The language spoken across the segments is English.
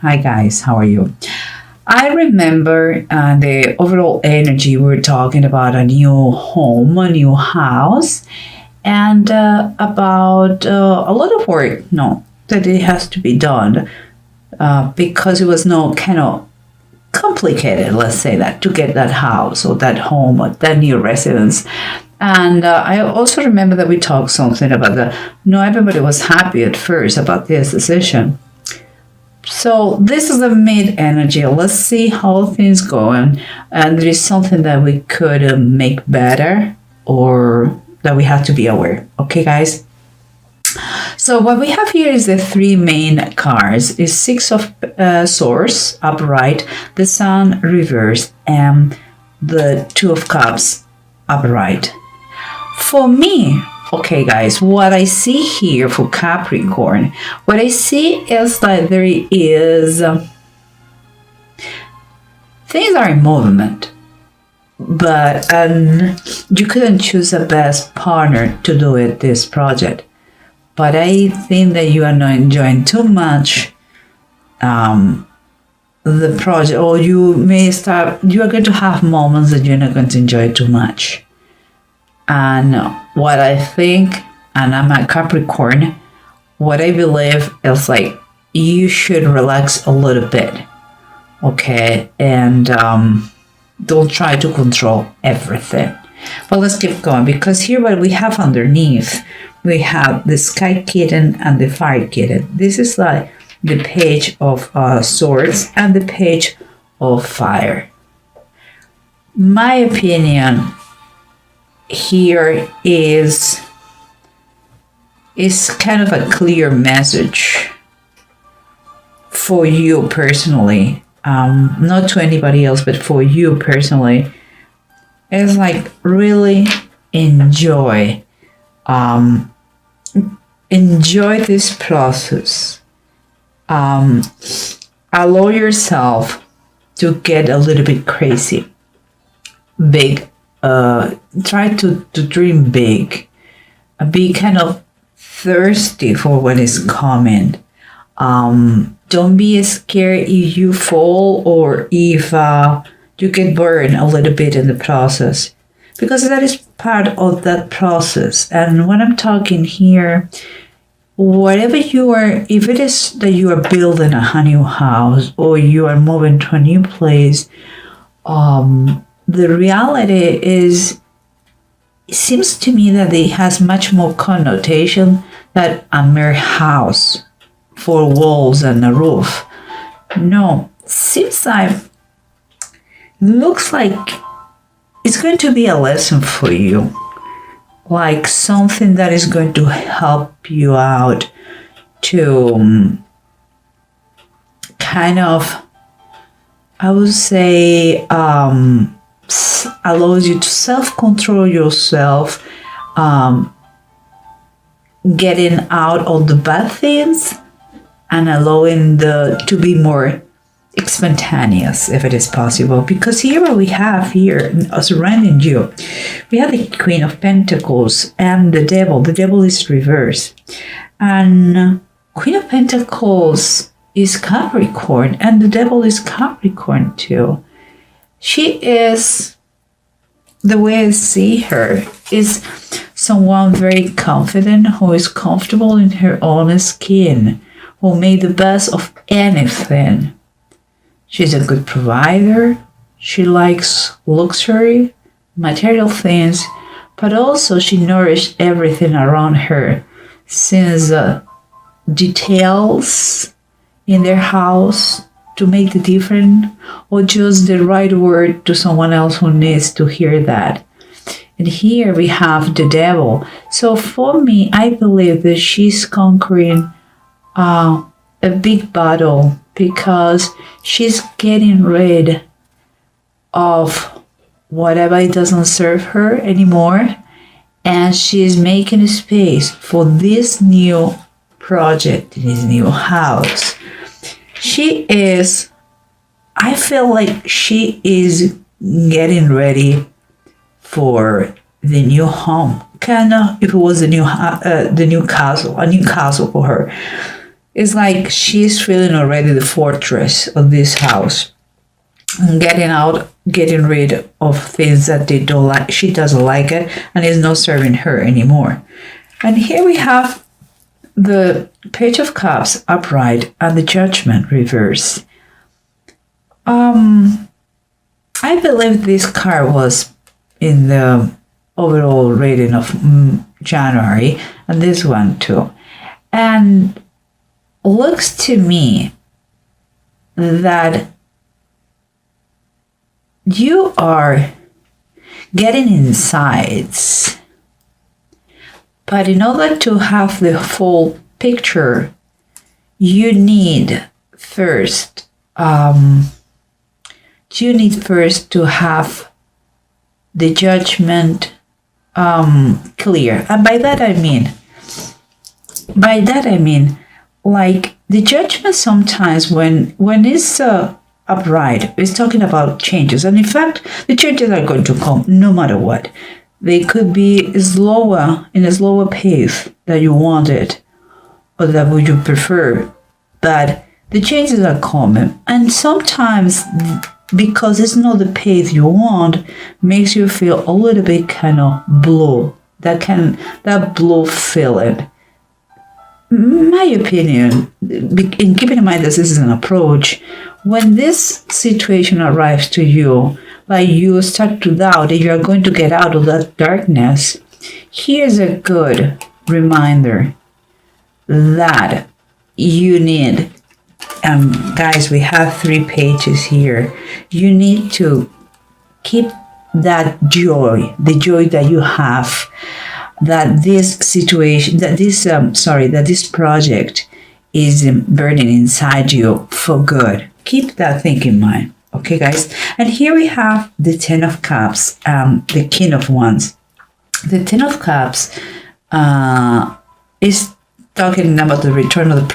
Hi guys, how are you? I remember the overall energy we were talking about a new home, a new house, and about a lot of work, no, that it has to be done because it was no kind of complicated, let's say that, to get that house or that home or that new residence. And I also remember that we talked something about no, everybody was happy at first about this decision. So this is the mid energy. Let's see how things go, and there is something that we could make better or that we have to be aware. Okay, guys. So what we have here is the three main cards: is Six of Swords upright, the Sun reversed, and the Two of Cups upright. For me, okay, guys, what I see here for Capricorn, what I see is that there is things are in movement, but you couldn't choose the best partner to do it, this project. But I think that you are not enjoying too much the project, or you are going to have moments that you're not going to enjoy too much. And what I think, and I'm a Capricorn, what I believe is like you should relax a little bit, okay? And don't try to control everything. But let's keep going, because here what we have underneath, we have the Sky Kitten and the Fire Kitten. This is like the Page of Swords and the Page of Fire. My opinion here is kind of a clear message for you personally, not to anybody else, but for you personally. It's like really enjoy this process. Allow yourself to get a little bit crazy, big. Try to dream big, be kind of thirsty for what is coming. Don't be scared if you fall or if you get burned a little bit in the process, because that is part of that process. And when I'm talking here, whatever you are, if it is that you are building a new house or you are moving to a new place, the reality is, it seems to me that it has much more connotation than a mere house, four walls and a roof. No, seems like, looks like it's going to be a lesson for you, like something that is going to help you out to kind of, I would say, allows you to self-control yourself, getting out of the bad things and allowing to be more spontaneous if it is possible. Because here what we have here surrounding you, we have the Queen of Pentacles and the Devil. The Devil is reversed, and Queen of Pentacles is Capricorn, and the Devil is Capricorn too. She is, the way I see her, is someone very confident, who is comfortable in her own skin, who made the best of anything. She's a good provider. She likes luxury, material things, but also she nourished everything around her, since details in their house to make the difference, or just the right word to someone else who needs to hear that. And here we have the Devil. So for me, I believe that she's conquering a big battle, because she's getting rid of whatever doesn't serve her anymore, and she's making space for this new project, this new house. I feel like she is getting ready for the new home. Kind of, if it was the new castle, a new castle for her. It's like she's feeling already the fortress of this house, getting rid of things that they don't like. She doesn't like it, and it's not serving her anymore. And here we have the Page of Cups upright and the Judgment reverse. I believe this card was in the overall reading of January, and this one too. And looks to me that you are getting insights, but in order to have the full picture, you need first to have the Judgment clear. And by that I mean like the Judgment sometimes when it's upright, it's talking about changes, and in fact the changes are going to come no matter what. They could be in a slower pace that you wanted or that would you prefer, but the changes are coming, and sometimes because it's not the pace you want, makes you feel a little bit kind of blue. That blue feeling. My opinion, in keeping in mind that this is an approach, when this situation arrives to you, like you start to doubt that you are going to get out of that darkness, here's a good reminder that you need. Guys, we have 3 pages here. You need to keep that joy, the joy that you have, that this situation, that this project is burning inside you for good. Keep that thing in mind, okay, guys? And here we have the Ten of Cups, the King of Wands. The Ten of Cups is talking about the return of the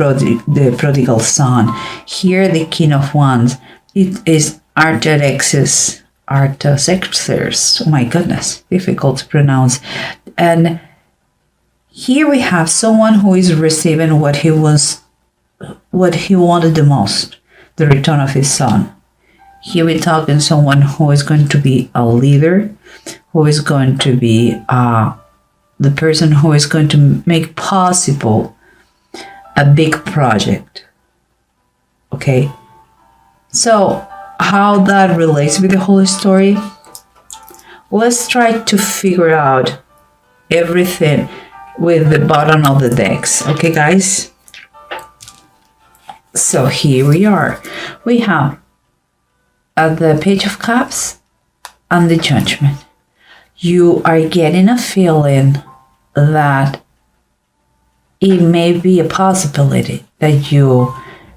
prodigal son. Here, the King of Wands, it is Artaxerxes. Oh my goodness, difficult to pronounce. And here we have someone who is receiving what he wanted the most, the return of his son. Here we're talking someone who is going to be a leader, who is going to be the person who is going to make possible a big project. Okay, so how that relates with the whole story, let's try to figure out everything with the bottom of the decks. Okay, guys, so here we are. We have the Page of Cups and the Judgment. You are getting a feeling that it may be a possibility that you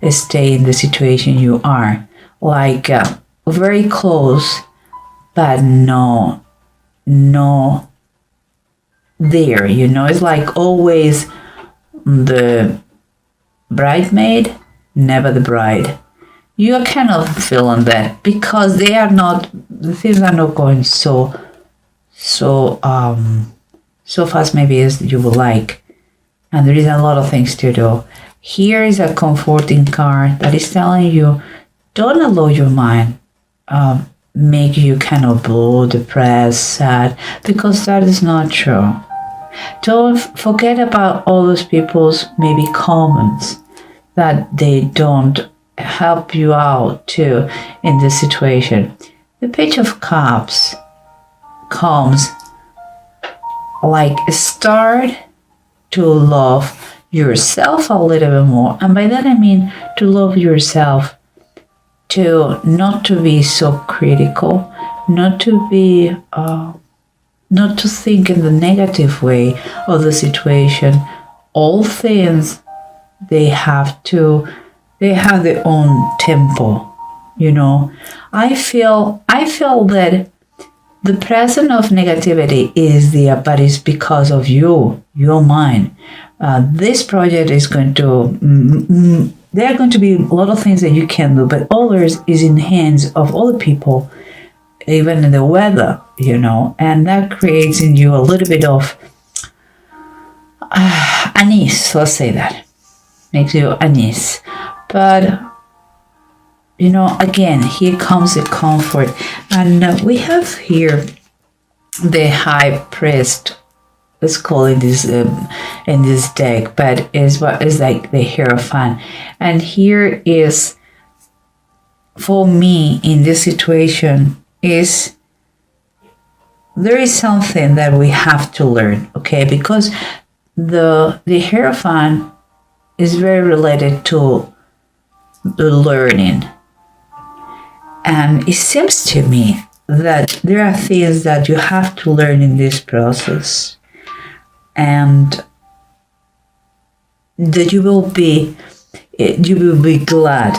stay in the situation you are, like very close, but no there, it's like always the bridesmaid, never the bride. You are kind of feeling that because the things are not going so fast maybe as you would like, and there is a lot of things to do. Here is a comforting card that is telling you, don't allow your mind make you kind of blue, depressed, sad, because that is not true. Don't forget about all those people's maybe comments that they don't help you out too in this situation. The Page of Cups comes like start to love yourself a little bit more, and by that I mean to love yourself, to not to be so critical, not to be not to think in the negative way of the situation. All things they have their own tempo, I feel that the presence of negativity is there, but it's because of your mind. This project is going to there are going to be a lot of things that you can do, but others is in the hands of other people, even in the weather, and that creates in you a little bit of unease, let's say that. makes you unease. But again, here comes the comfort, and we have here the high priest. Let's call it this in this deck, but is what is like the Hierophant, and here is for me in this situation is there is something that we have to learn, okay? Because the Hierophant is very related to the learning, and it seems to me that there are things that you have to learn in this process, and that you will be glad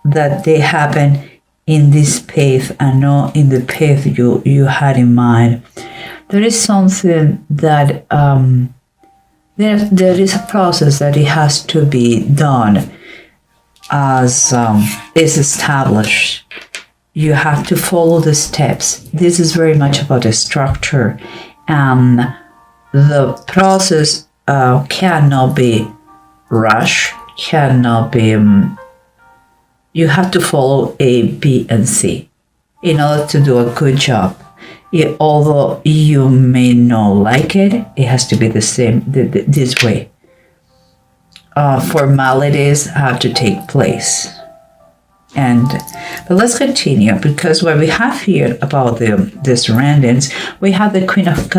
that they happen in this path and not in the path you had in mind. There is something that there is a process that it has to be done as is established. You have to follow the steps. This is very much about the structure, and the process cannot be rushed, cannot be. You have to follow A, B, and C in order to do a good job. Although you may not like it, it has to be the same this way. Formalities have to take place. But let's continue, because what we have here about the surroundings, we have the Queen of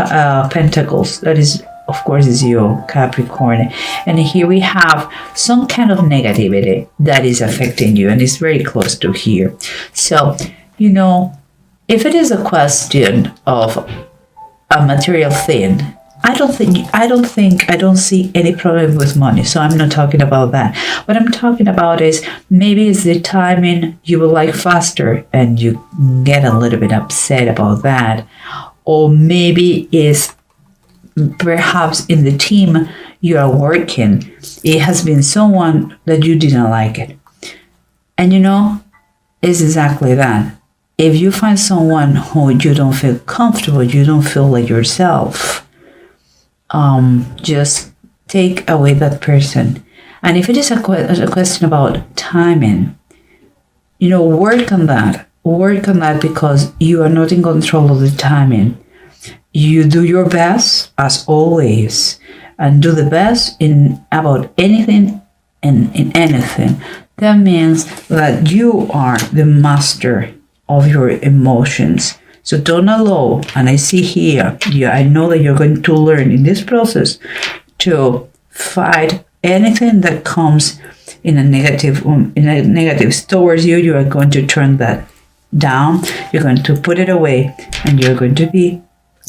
Pentacles. That is, of course, is you, Capricorn. And here we have some kind of negativity that is affecting you, and it's very close to here. So, if it is a question of a material thing, I don't see any problem with money. So I'm not talking about that. What I'm talking about is maybe it's the timing you would like faster and you get a little bit upset about that. Or maybe it's perhaps in the team you are working, it has been someone that you didn't like it. And it's exactly that. If you find someone who you don't feel comfortable, you don't feel like yourself, just take away that person. And if it is a question about timing, work on that. Work on that, because you are not in control of the timing. You do your best as always, and do the best in about anything and in anything. That means that you are the master of your emotions. So don't allow, and I see here, I know that you're going to learn in this process to fight anything that comes in a negative towards you. You are going to turn that down. You're going to put it away, and you're going to be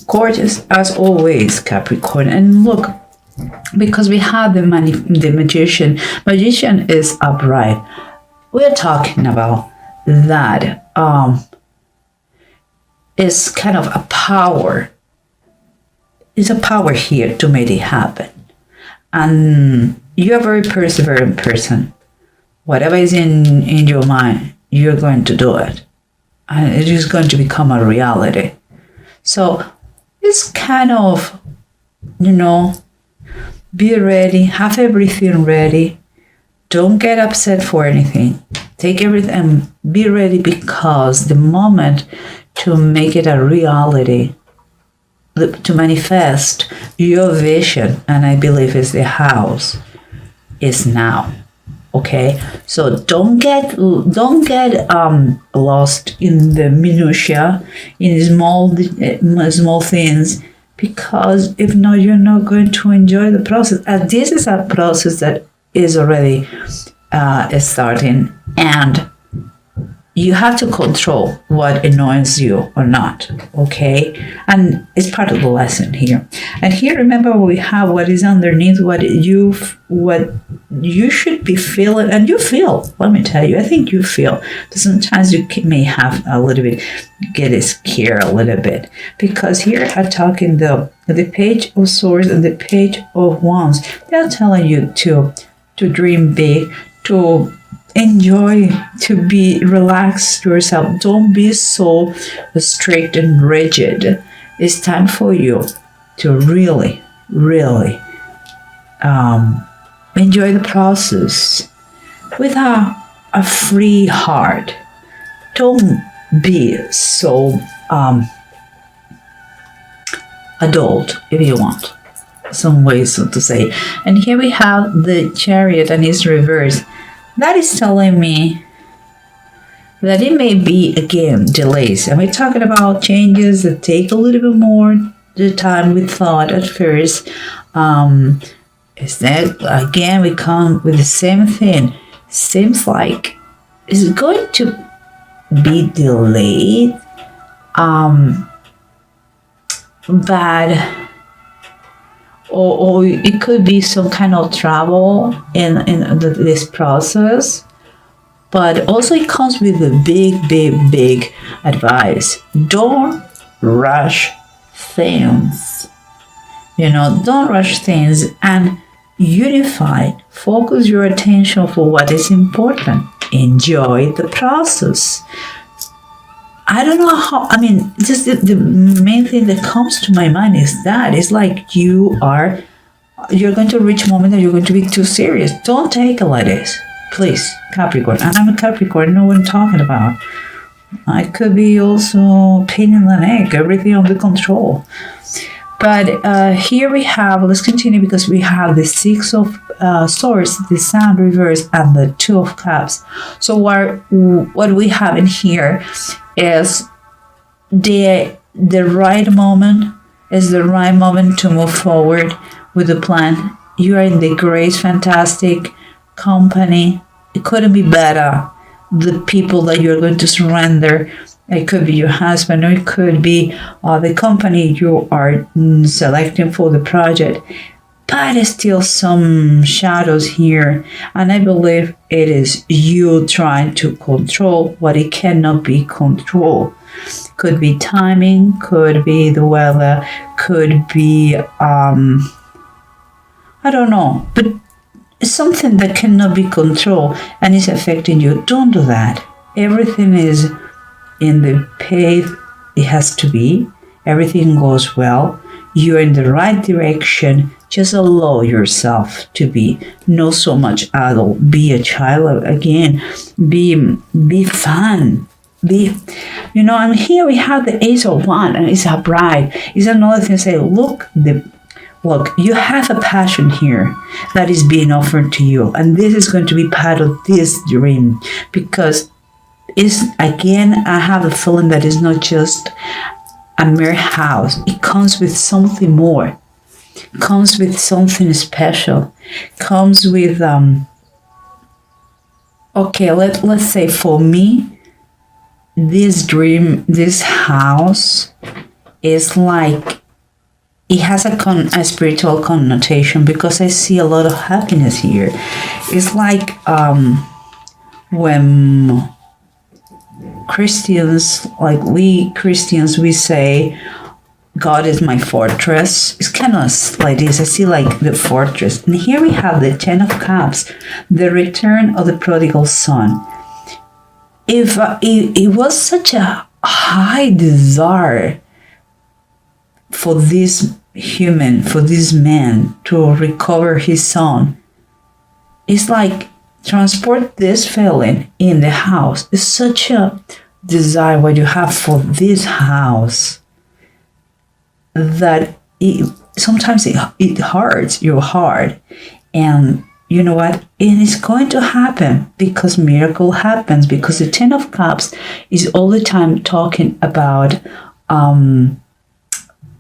gorgeous as always, Capricorn. And look, because we have the magician. Magician is upright. We're talking about that. Is kind of a power. It's a power here to make it happen. And you're a very perseverant person. Whatever is in your mind, you're going to do it. And it is going to become a reality. So it's kind of, be ready, have everything ready. Don't get upset for anything. Take everything and be ready, because the moment to make it a reality, to manifest your vision, and I believe it's the house, is now. Okay, so don't get lost in the minutia, in small things, because if not, you're not going to enjoy the process. And this is a process that is already starting, and you have to control what annoys you or not, okay? And it's part of the lesson here. And here, remember, we have what is underneath, what you should be feeling, and you feel. Let me tell you, I think you feel. Sometimes you may have a little bit, get scared a little bit, because here I'm talking the Page of Swords and the Page of Wands. They're telling you to dream big, to enjoy, to be relaxed yourself. Don't be so strict and rigid. It's time for you to really enjoy the process with a free heart. Don't be so adult, if you want, some ways so to say. And here we have the Chariot and its reverse. That is telling me that it may be, again, delays. And we're talking about changes that take a little bit more the time we thought at first. Is that, again, we come with the same thing. Seems like it's going to be delayed, but or it could be some kind of trouble in this process. But also it comes with a big advice. Don't rush things. Don't rush things, and unify. Focus your attention for what is important. Enjoy the process. I don't know how, just the main thing that comes to my mind is that it's like you're going to reach a moment that you're going to be too serious. Don't take it like this. Please, Capricorn. And I'm a Capricorn, I know what I'm talking about. I could be also pain in the neck, everything under control. But here we have, let's continue, because we have the Six of Swords, the Sun reverse, and the Two of Cups. So what we have in here is the right moment, is the right moment to move forward with the plan. You are in the great, fantastic company. It couldn't be better. The people that you're going to surrender, it could be your husband, or it could be the company you are selecting for the project. But there's still some shadows here, and I believe it is you trying to control what it cannot be controlled. Could be timing, could be the weather, could be I don't know, but it's something that cannot be controlled and is affecting you. Don't do that. Everything is in the path it has to be. Everything goes well. You're in the right direction. Just allow yourself to be not so much adult. Be a child again. Be fun. And here we have the Ace of Wands, and it's a bride. It's another thing. Say, look, you have a passion here that is being offered to you, and this is going to be part of this dream, because I have a feeling that it's not just a mere house. It comes with something more. It comes with something special. It comes with let's say for me, this dream, this house is like, it has a spiritual connotation, because I see a lot of happiness here. It's like when Christians, we say, God is my fortress. It's kind of like this. I see like the fortress. And here we have the Ten of Cups, the return of the prodigal son. If it was such a high desire for this human, for this man to recover his son, it's like transport this feeling in the house. It's such a desire what you have for this house that sometimes it hurts your heart. And you know what? It is going to happen, because miracle happens, because the Ten of Cups is all the time talking about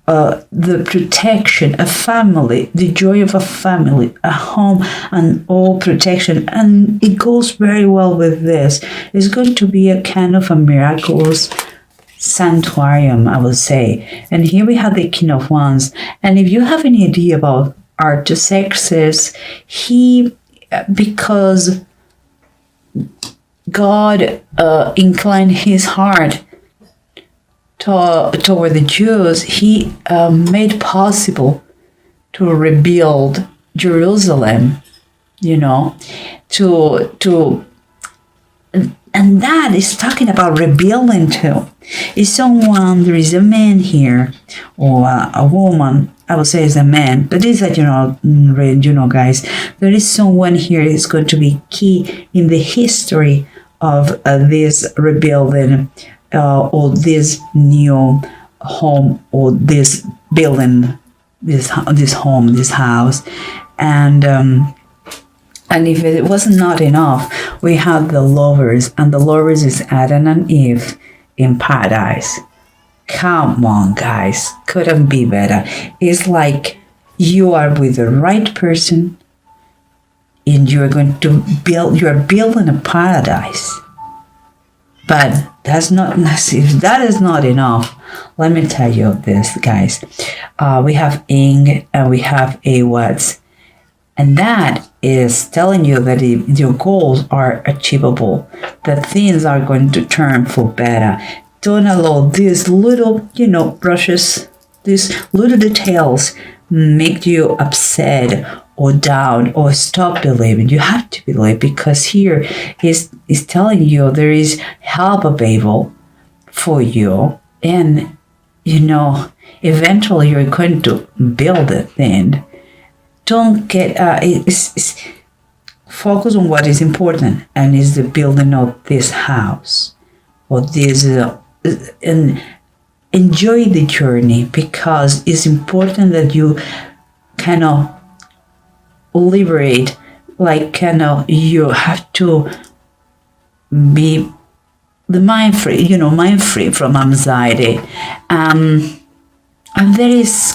the protection, a family, the joy of a family, a home, and all protection. And it goes very well with this. It's going to be a kind of a miraculous sanctuarium, I would say. And here we have the King of Wands. And if you have any idea about Artaxerxes, because God inclined his heart toward the Jews, he made possible to rebuild Jerusalem, and that is talking about rebuilding too. There is a man here, or a woman, I would say as a man, but this is a general range, guys. There is someone here is going to be key in the history of this rebuilding or this new home or this building, this home, this house, and if it was not enough, we have the lovers, and the lovers is Adam and Eve in paradise. Come on, guys, couldn't be better. It's like you are with the right person, and you're going to you're building a paradise. But that's not, if that is not enough, let me tell you this, guys. We have ing and we have a what, and that is telling you that your goals are achievable, that things are going to turn for better. Don't allow these little, brushes, these little details make you upset or down or stop believing. You have to believe, because here is telling you there is help available for you, and eventually you're going to build a thing. Don't get focus on what is important, and is the building of this house or this and enjoy the journey, because it's important that you kind of liberate, like you have to be the mind free from anxiety, and this is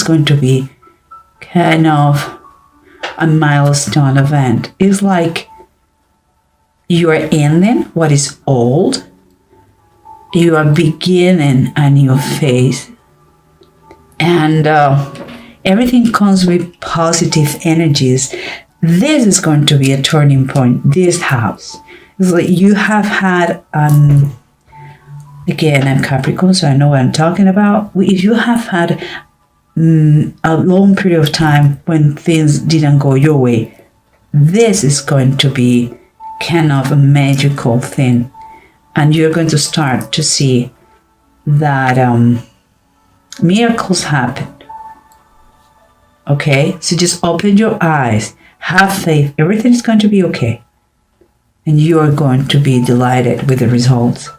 going to be kind of a milestone event. It's like you are ending what is old, you are beginning a new phase, and everything comes with positive energies. This is going to be a turning point. This house, it's like you have had again, I'm Capricorn, so I know what I'm talking about. If you have had a long period of time when things didn't go your way, this is going to be kind of a magical thing, and you're going to start to see that miracles happen. Okay, so just open your eyes, have faith, everything is going to be okay, and you are going to be delighted with the results.